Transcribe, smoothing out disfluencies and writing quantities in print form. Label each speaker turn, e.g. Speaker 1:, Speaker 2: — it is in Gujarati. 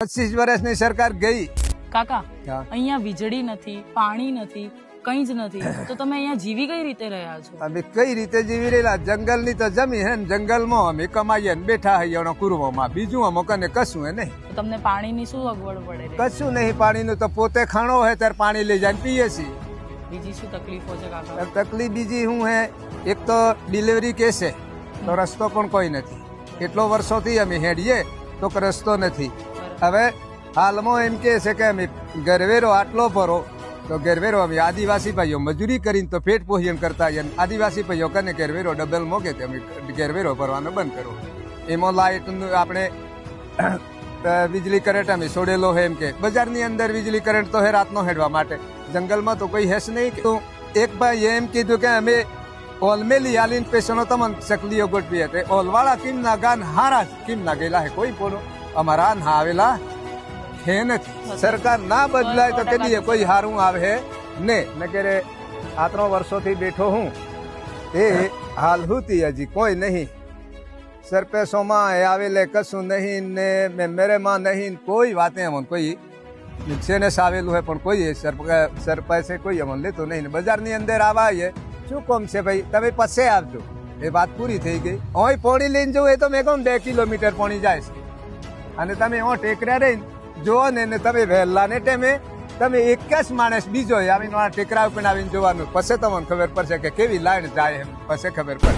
Speaker 1: 25 વર્ષની સરકાર ગઈ
Speaker 2: કાકા
Speaker 1: હા.
Speaker 2: અહીંયા વીજળી નથી, પાણી નથી, કંઈ જ નથી, તો તમે અહીંયા જીવી કઈ રીતે રહ્યા છો?
Speaker 1: અમે કઈ રીતે જીવી રહેલા? જંગલની તો જમી હે ને જંગલમાં અમે કમાઈએ ને બેઠા હઈએ એનો કુરવામાં. બીજું અમો કને કશું હે નહીં,
Speaker 2: તો તમને પાણીની શું અગવડ પડે છે?
Speaker 1: કશું નહીં. પાણીનું તો પોતે ખાણો હોય ત્યારે પાણી લઈ જાય પીએ છીએ.
Speaker 2: બીજી શું તકલીફો છે કાકા?
Speaker 1: તકલીફ બીજી શું હે? એક તો ડિલિવરી કેસ છે તો રસ્તો પણ કોઈ નથી. કેટલો વર્ષોથી અમે હેડીએ તો રસ્તો નથી. હવે હાલમાં એમ કે છે કે અમે ગરવેરો આટલો ભરો તો ગરવેરો અમે આદિવાસી ભાઈઓ મજૂરી કરીને તો પેટ પોષણ કરતા આવીએ. આદિવાસી ભાઈઓ કને ગરવેરો ડબલ મોગે તે અમે ગરવેરો ભરવાનો બંધ કરો. એમાં લાઇટ આપણે વીજળી કરંટ અમે છોડેલો હોય. એમ કે બજારની અંદર વીજળી કરંટ તો હે રાતનો હેડવા માટે, જંગલમાં તો કોઈ હેસ નહીં. તો એક ભાઈ એમ કીધું કે અમે ઓલમેલી આલીન પેશનો તમને ચકલીઓ ગોઠવી હતી. ઓલવાળા કેમ ના ગાન હારા કેમ ના ગયેલા હે કોઈ પણ અમારા ના આવેલા હે નથી. સરકાર ના બદલાય તો કદી કોઈ હારું આવે ને નકરે આ 3 વર્ષોથી બેઠો હું એ હાલ હુતી હજી કોઈ નહીં. સરપેશોમાં આવેલે કશું નહીં ને મેરેમાં નહીં કોઈ વાતે અમન કોઈ સેનેસ આવેલું હોય પણ કોઈ સરપંચે કોઈ અમન લેતું નહીં. બજારની અંદર આવાય શું કોમ છે ભાઈ, તમે પછી આવજો. એ વાત પૂરી થઈ ગઈ. ઓય પોણી લઈને જવું એ તો મેં કહું 2 કિલોમીટર પોણી જાય છે અને તમે ઓ ટેકરા રહીને જો ને તમે વહેલા ને ટાઈમે તમે એક જ માણસ બીજો આવીને ટેકરા ઉપર આવીને જોવાનું. પછી તમને ખબર પડશે કે કેવી લાઈન જાય એમ પછી ખબર પડે.